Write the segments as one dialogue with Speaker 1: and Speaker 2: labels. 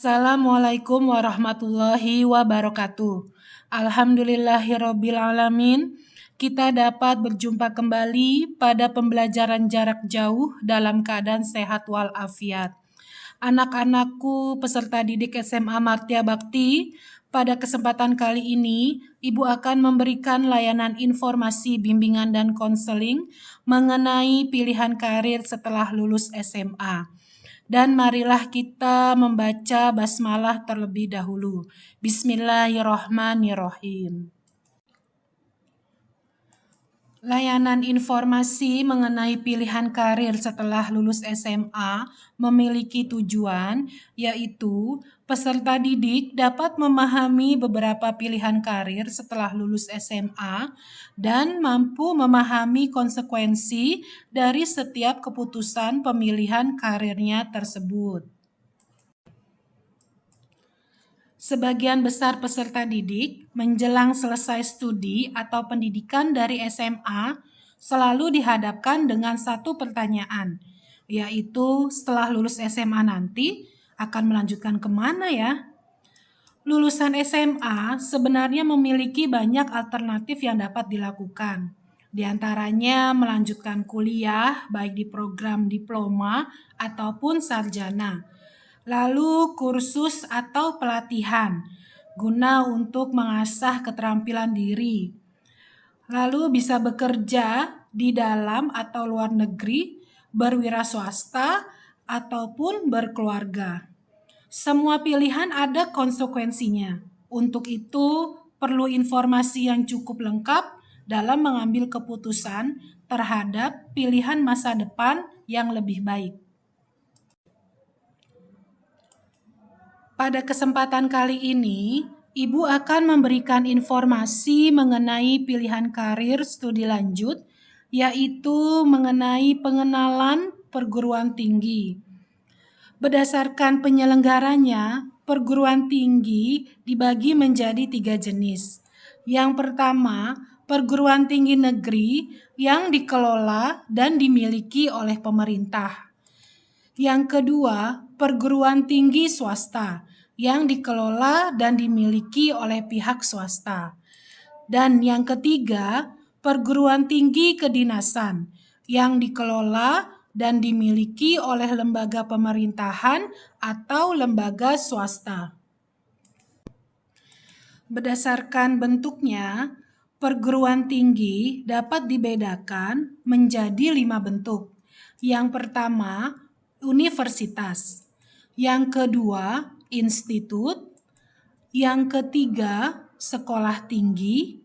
Speaker 1: Assalamualaikum warahmatullahi wabarakatuh. Alhamdulillahirabbil alamin. Kita dapat berjumpa kembali pada pembelajaran jarak jauh dalam keadaan sehat walafiat. Anak-anakku peserta didik SMA Martia Bakti, pada kesempatan kali ini Ibu akan memberikan layanan informasi bimbingan dan konseling mengenai pilihan karir setelah lulus SMA. Dan marilah kita membaca basmalah terlebih dahulu. Bismillahirrahmanirrahim. Layanan informasi mengenai pilihan karir setelah lulus SMA memiliki tujuan, yaitu peserta didik dapat memahami beberapa pilihan karir setelah lulus SMA dan mampu memahami konsekuensi dari setiap keputusan pemilihan karirnya tersebut. Sebagian besar peserta didik menjelang selesai studi atau pendidikan dari SMA selalu dihadapkan dengan satu pertanyaan, yaitu setelah lulus SMA nanti akan melanjutkan kemana ya? Lulusan SMA sebenarnya memiliki banyak alternatif yang dapat dilakukan. Di antaranya melanjutkan kuliah baik di program diploma ataupun sarjana. Lalu kursus atau pelatihan guna untuk mengasah keterampilan diri. Lalu bisa bekerja di dalam atau luar negeri, berwira swasta, ataupun berkeluarga. Semua pilihan ada konsekuensinya. Untuk itu perlu informasi yang cukup lengkap dalam mengambil keputusan terhadap pilihan masa depan yang lebih baik. Pada kesempatan kali ini, Ibu akan memberikan informasi mengenai pilihan karir studi lanjut, yaitu mengenai pengenalan perguruan tinggi. Berdasarkan penyelenggaranya, perguruan tinggi dibagi menjadi 3 jenis. Yang pertama, perguruan tinggi negeri yang dikelola dan dimiliki oleh pemerintah. Yang kedua, perguruan tinggi swasta yang dikelola dan dimiliki oleh pihak swasta. Dan yang ketiga, perguruan tinggi kedinasan yang dikelola dan dimiliki oleh lembaga pemerintahan atau lembaga swasta. Berdasarkan bentuknya, perguruan tinggi dapat dibedakan menjadi 5 bentuk. Yang pertama, universitas. Yang kedua, institut. Yang ketiga, sekolah tinggi.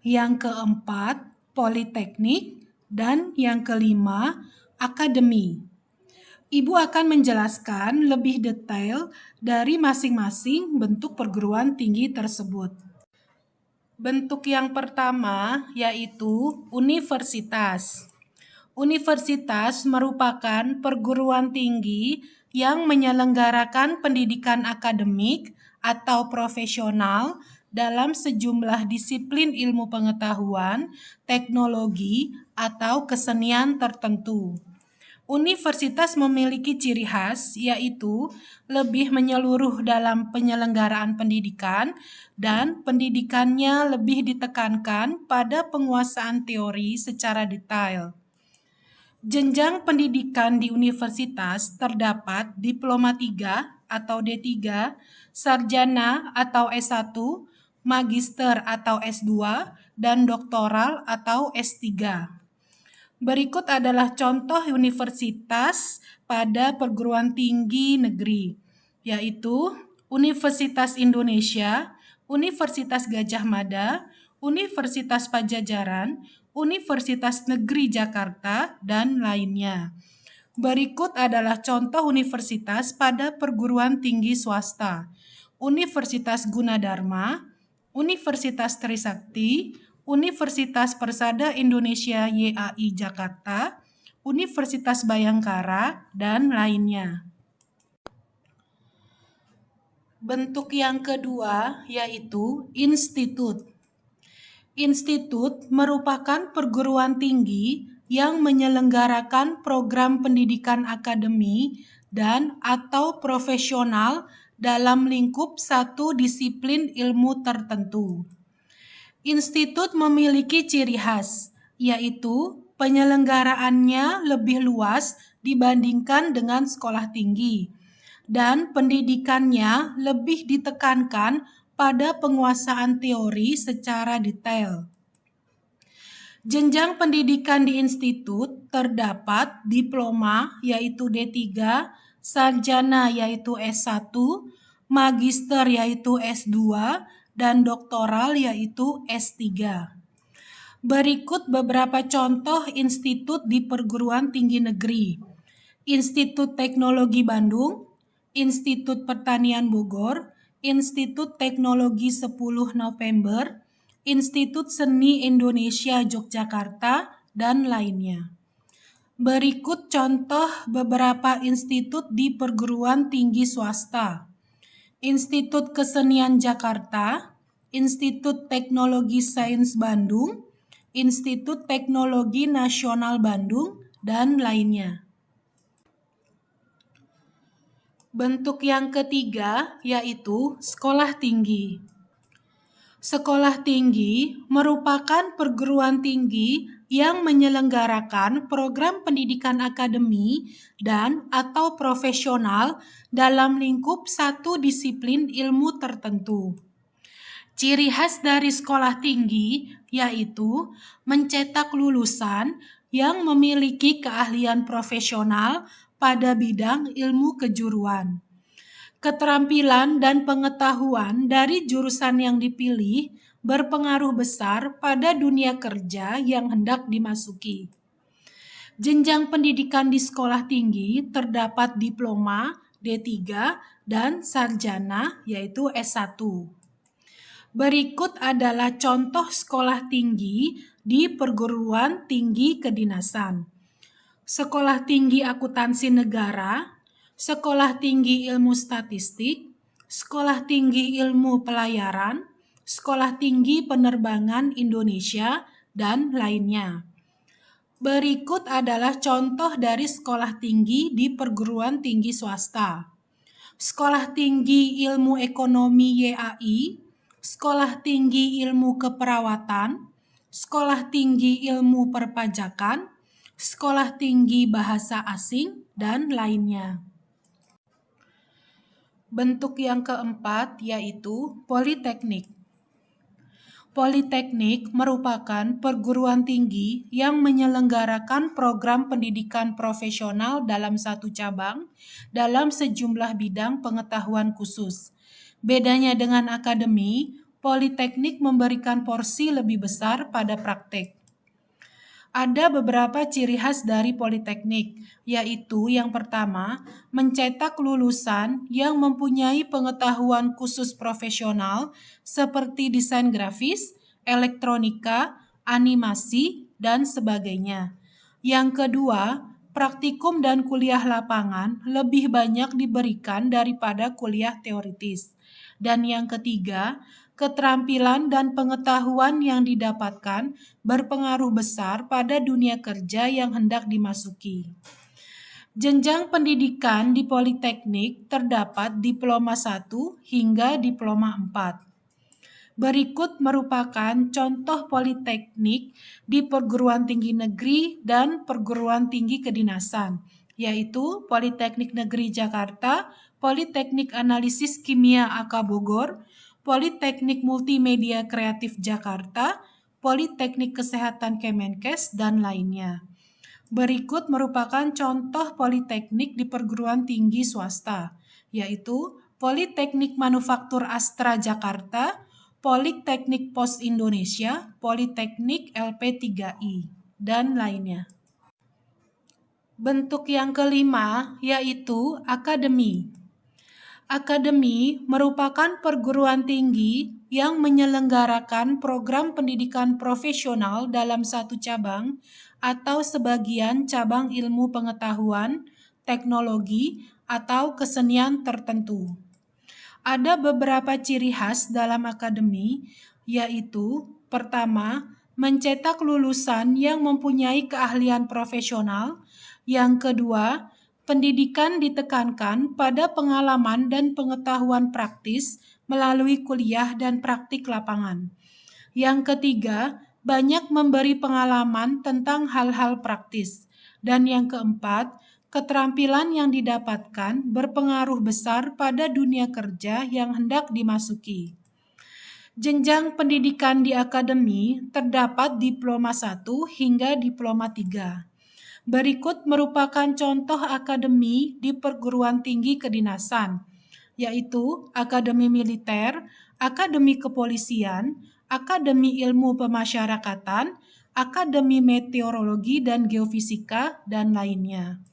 Speaker 1: Yang keempat, politeknik. Dan yang kelima, akademi. Ibu akan menjelaskan lebih detail dari masing-masing bentuk perguruan tinggi tersebut. Bentuk yang pertama yaitu universitas. Universitas merupakan perguruan tinggi yang menyelenggarakan pendidikan akademik atau profesional dalam sejumlah disiplin ilmu pengetahuan, teknologi, atau kesenian tertentu. Universitas memiliki ciri khas, yaitu lebih menyeluruh dalam penyelenggaraan pendidikan dan pendidikannya lebih ditekankan pada penguasaan teori secara detail. Jenjang pendidikan di universitas terdapat Diploma 3 atau D3, Sarjana atau S1, Magister atau S2, dan Doktoral atau S3. Berikut adalah contoh universitas pada perguruan tinggi negeri, yaitu Universitas Indonesia, Universitas Gadjah Mada, Universitas Pajajaran, Universitas Negeri Jakarta, dan lainnya. Berikut adalah contoh universitas pada perguruan tinggi swasta: Universitas Gunadarma, Universitas Trisakti, Universitas Persada Indonesia YAI Jakarta, Universitas Bayangkara, dan lainnya. Bentuk yang kedua yaitu institut. Institut merupakan perguruan tinggi yang menyelenggarakan program pendidikan akademi dan atau profesional dalam lingkup satu disiplin ilmu tertentu. Institut memiliki ciri khas, yaitu penyelenggaraannya lebih luas dibandingkan dengan sekolah tinggi, dan pendidikannya lebih ditekankan pada penguasaan teori secara detail. Jenjang pendidikan di institut terdapat diploma yaitu D3, sarjana yaitu S1, magister yaitu S2, dan doktoral yaitu S3. Berikut beberapa contoh institut di perguruan tinggi negeri. Institut Teknologi Bandung, Institut Pertanian Bogor, Institut Teknologi 10 November, Institut Seni Indonesia Yogyakarta, dan lainnya. Berikut contoh beberapa institut di perguruan tinggi swasta. Institut Kesenian Jakarta, Institut Teknologi Sains Bandung, Institut Teknologi Nasional Bandung, dan lainnya. Bentuk yang ketiga yaitu sekolah tinggi. Sekolah tinggi merupakan perguruan tinggi yang menyelenggarakan program pendidikan akademi dan atau profesional dalam lingkup satu disiplin ilmu tertentu. Ciri khas dari sekolah tinggi yaitu mencetak lulusan yang memiliki keahlian profesional pada bidang ilmu kejuruan. Keterampilan dan pengetahuan dari jurusan yang dipilih berpengaruh besar pada dunia kerja yang hendak dimasuki. Jenjang pendidikan di sekolah tinggi terdapat diploma, D3, dan sarjana yaitu S1. Berikut adalah contoh sekolah tinggi di perguruan tinggi kedinasan. Sekolah Tinggi Akuntansi Negara, Sekolah Tinggi Ilmu Statistik, Sekolah Tinggi Ilmu Pelayaran, Sekolah Tinggi Penerbangan Indonesia, dan lainnya. Berikut adalah contoh dari sekolah tinggi di perguruan tinggi swasta. Sekolah Tinggi Ilmu Ekonomi YAI, Sekolah Tinggi Ilmu Keperawatan, Sekolah Tinggi Ilmu Perpajakan, Sekolah Tinggi Bahasa Asing, dan lainnya. Bentuk yang keempat yaitu politeknik. Politeknik merupakan perguruan tinggi yang menyelenggarakan program pendidikan profesional dalam satu cabang dalam sejumlah bidang pengetahuan khusus. Bedanya dengan akademi, politeknik memberikan porsi lebih besar pada praktek. Ada beberapa ciri khas dari politeknik, yaitu yang pertama, mencetak lulusan yang mempunyai pengetahuan khusus profesional seperti desain grafis, elektronika, animasi, dan sebagainya. Yang kedua, praktikum dan kuliah lapangan lebih banyak diberikan daripada kuliah teoritis. Dan yang ketiga, keterampilan dan pengetahuan yang didapatkan berpengaruh besar pada dunia kerja yang hendak dimasuki. Jenjang pendidikan di politeknik terdapat diploma 1 hingga diploma 4. Berikut merupakan contoh politeknik di perguruan tinggi negeri dan perguruan tinggi kedinasan, yaitu Politeknik Negeri Jakarta, Politeknik Analisis Kimia AK Bogor, Politeknik Multimedia Kreatif Jakarta, Politeknik Kesehatan Kemenkes, dan lainnya. Berikut merupakan contoh politeknik di perguruan tinggi swasta, yaitu Politeknik Manufaktur Astra Jakarta, Politeknik Pos Indonesia, Politeknik LP3I, dan lainnya. Bentuk yang kelima yaitu akademi. Akademi merupakan perguruan tinggi yang menyelenggarakan program pendidikan profesional dalam satu cabang atau sebagian cabang ilmu pengetahuan, teknologi, atau kesenian tertentu. Ada beberapa ciri khas dalam akademi, yaitu pertama, mencetak lulusan yang mempunyai keahlian profesional, yang kedua, pendidikan ditekankan pada pengalaman dan pengetahuan praktis melalui kuliah dan praktik lapangan. Yang ketiga, banyak memberi pengalaman tentang hal-hal praktis. Dan yang keempat, keterampilan yang didapatkan berpengaruh besar pada dunia kerja yang hendak dimasuki. Jenjang pendidikan di akademi terdapat diploma 1 hingga diploma 3. Berikut merupakan contoh akademi di perguruan tinggi kedinasan, yaitu Akademi Militer, Akademi Kepolisian, Akademi Ilmu Pemasyarakatan, Akademi Meteorologi dan Geofisika, dan lainnya.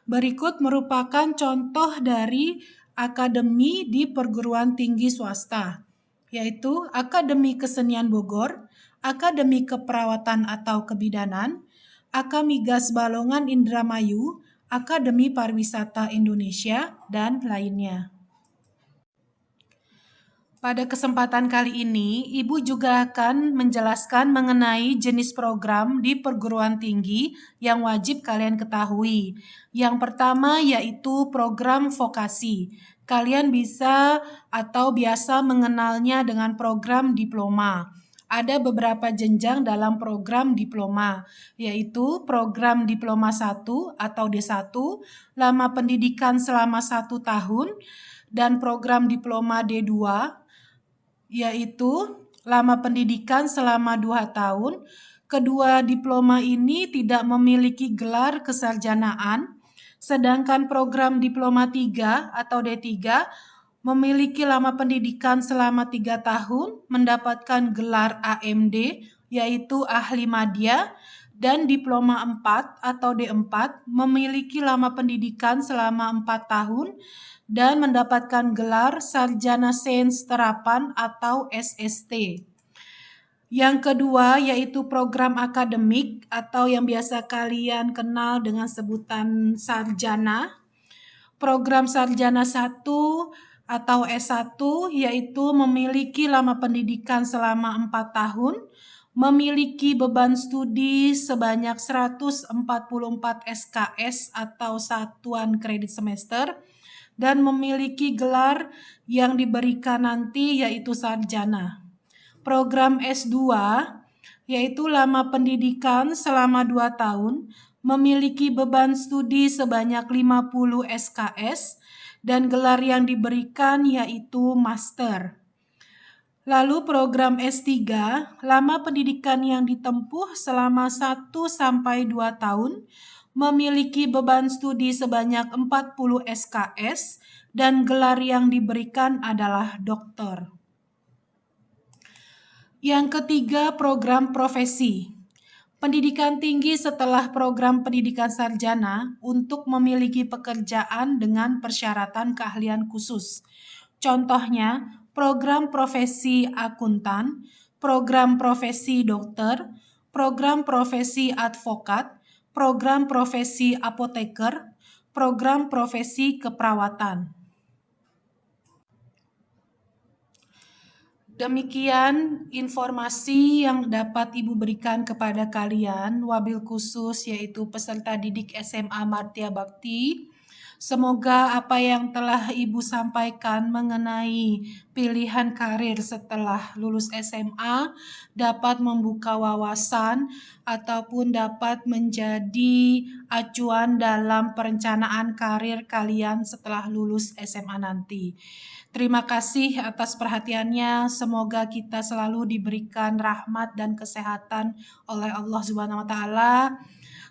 Speaker 1: Berikut merupakan contoh dari akademi di perguruan tinggi swasta, yaitu Akademi Kesenian Bogor, Akademi Keperawatan atau Kebidanan, Akamigas Balongan Indramayu, Akademi Pariwisata Indonesia, dan lainnya. Pada kesempatan kali ini, Ibu juga akan menjelaskan mengenai jenis program di perguruan tinggi yang wajib kalian ketahui. Yang pertama yaitu program vokasi. Kalian bisa atau biasa mengenalnya dengan program diploma. Ada beberapa jenjang dalam program diploma, yaitu program diploma 1 atau D1, lama pendidikan selama 1 tahun, dan program diploma D2, yaitu lama pendidikan selama 2 tahun. Kedua diploma ini tidak memiliki gelar kesarjanaan, sedangkan program diploma 3 atau D3 memiliki lama pendidikan selama 3 tahun, mendapatkan gelar AMD, yaitu ahli madya, dan diploma 4 atau D4 memiliki lama pendidikan selama 4 tahun, dan mendapatkan gelar Sarjana Sains Terapan atau SST. Yang kedua yaitu program akademik atau yang biasa kalian kenal dengan sebutan sarjana. Program sarjana 1 atau S1 yaitu memiliki lama pendidikan selama 4 tahun, memiliki beban studi sebanyak 144 SKS atau satuan kredit semester, dan memiliki gelar yang diberikan nanti yaitu sarjana. Program S2 yaitu lama pendidikan selama 2 tahun, memiliki beban studi sebanyak 50 SKS, dan gelar yang diberikan yaitu master. Lalu program S3, lama pendidikan yang ditempuh selama 1 sampai 2 tahun, memiliki beban studi sebanyak 40 SKS, dan gelar yang diberikan adalah doktor. Yang ketiga, program profesi. Pendidikan tinggi setelah program pendidikan sarjana untuk memiliki pekerjaan dengan persyaratan keahlian khusus. Contohnya, program profesi akuntan, program profesi dokter, program profesi advokat, program profesi apoteker, program profesi keperawatan. Demikian informasi yang dapat Ibu berikan kepada kalian, wabil khusus yaitu peserta didik SMA Martia Bakti. Semoga apa yang telah Ibu sampaikan mengenai pilihan karir setelah lulus SMA dapat membuka wawasan ataupun dapat menjadi acuan dalam perencanaan karir kalian setelah lulus SMA nanti. Terima kasih atas perhatiannya. Semoga kita selalu diberikan rahmat dan kesehatan oleh Allah Subhanahu wa taala.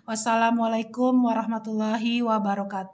Speaker 1: Wassalamualaikum warahmatullahi wabarakatuh.